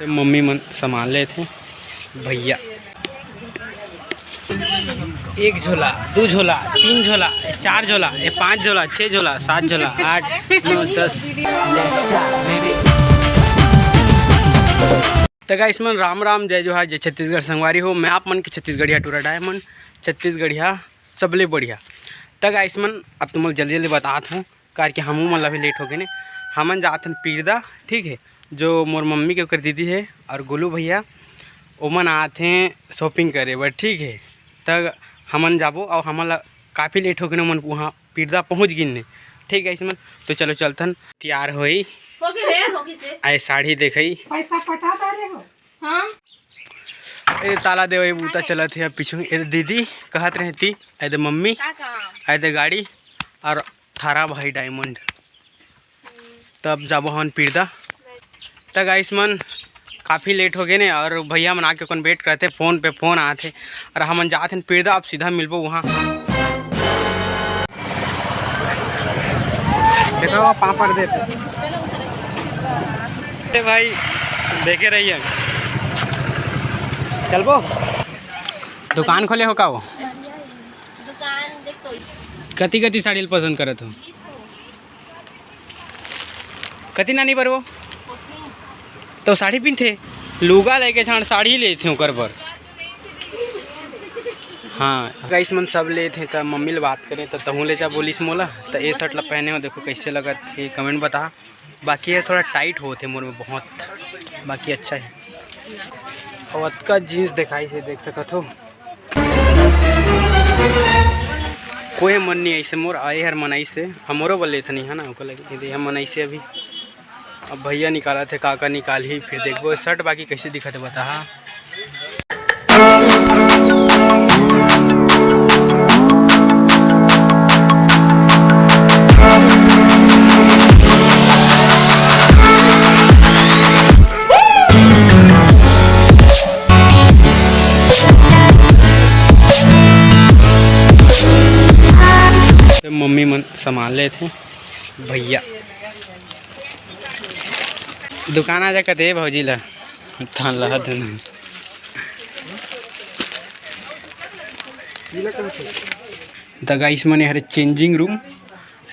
Mummy मन सामान ले थे भैया। 1 झोला 2 झोला 3 झोला 4 झोला 5 झोला 6 झोला 7 झोला 8 9 10। तो गाइस मन राम राम जय जोहार जय छत्तीसगढ़ संगवारी हो। मैं आप मन के छत्तीसगढ़िया टूरा डायमंड छत्तीसगढ़िया सबले बढ़िया। तो गाइस मन अब तुम जल्दी जल्दी बताता हूँ कार के हमू मन अभी लेट हो गए ने। हमन जाते पीरदा, ठीक है, जो मोर मम्मी के ओकर दीदी है और गोलू भैया ओमन आते हैं शॉपिंग करे बर, ठीक है। तब हमन जाबो और हमन काफ़ी लेट हो गए मन वहाँ पीरदा पहुँच गिन ने, ठीक है इसमें। तो चलो चलथन तैयार होई आए साड़ी देखई ए ताला देवे बूता चलत है। पीछे ए दीदी कहत रहती ए मम्मी ए गाड़ी और थारा भाई डायमंड। तब जाबो हम पीरदा। तब गाइस मन काफ़ी लेट हो गए ने और भैया मन आके कौन वेट करते, फ़ोन पे फ़ोन आते और हमन जाते हैं पीरदा। अब सीधा मिलबो वहाँ। देखो पापड़ देते भाई, देखे रहिए। चलबो दुकान खोले हो का वो दुकान देख तो कति कति साड़ी पसंद करत हो कति नानी बर वो तो साड़ी पिनथे लुगा लेके छाड़ साड़ी लेते ओकर पर। हाँ गाइस मन सब लेते तो मम्मी ले बात करें तो तहूँ ले जा बोलिस मोला। तो ये शर्ट ला पहने हो, देखो कैसे लगा थे कमेंट बता। बाकी ये थोड़ा टाइट होते मोर में बहुत, बाकी अच्छा है। और अतका जीन्स दिखाई से देख सकत हो। कोई मन नहीं ऐसे मोर आए हर मनाई से हमरो बोले थे नहीं है ना ओको लगे हम मनाई से। अभी अब भैया निकाला थे काका निकाल ही फिर देखबो शर्ट बाकी कैसे दिखा थे बता। मम्मी मन सामान ले थे भैया। दुकान आ जा कते भौजी ला थान लहत न। तो गाइस मन हरे चेंजिंग रूम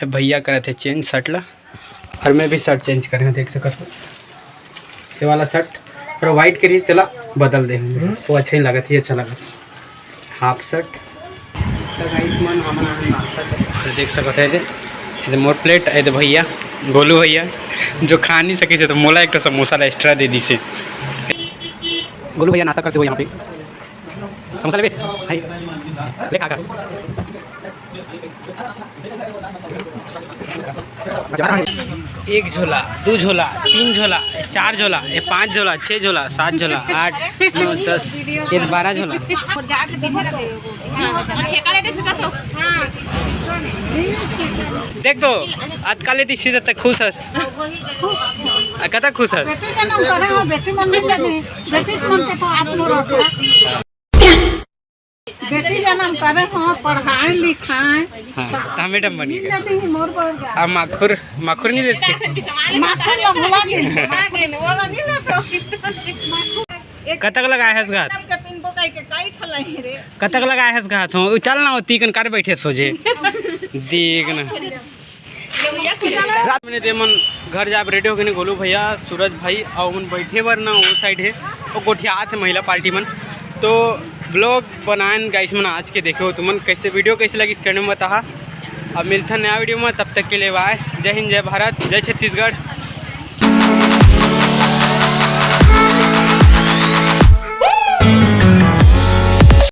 भैया करे थे चेंज शर्ट ला और मैं भी शर्ट चेंज करे देख सकत हो। ये वाला शर्ट और वाइट के रिस तेला बदल दे वो अच्छा ही लगत ही अच्छा लगत हाफ शर्ट। तो गाइस मन हमन नाश्ता देख सकत है ये मोर प्लेट है भैया गोलू भैया जो खा नहीं सके तो मोला एक समोसा ला एक्स्ट्रा दे दी से। गोलू भैया नाश्ता करते हो यहाँ पे समोसा ले भाई ले काका 1 झोला 2 झोला 3 झोला 4 झोला 5 झोला 6 झोला 7 झोला 8 9 10 ये 12 झोला। देख तो आज काले ती सीधा तक खुश हस कता खुश हस बेटी जन्म करे हो पढ़ाई लिखाई हाँ मैडम बनी अब माखुर नहीं देते कतक लगाए हस घात कतक लगाए हस घात हो चल ना होती कन कर बैठे सोचे देख ना रात में मन घर जा रेडी हो गए गोलू भैया सूरज भाई और मन बैठे बर ना वो साइड है वो गोठिया थे महिला पार्टी मन। तो ब्लॉग बनाए गाइस मन आज के देखे हो तुमन कैसे वीडियो कैसे लगी करने में बता। अब मिलता नया वीडियो में, तब तक के लिए बाय। जय हिंद जय भारत जय छत्तीसगढ़।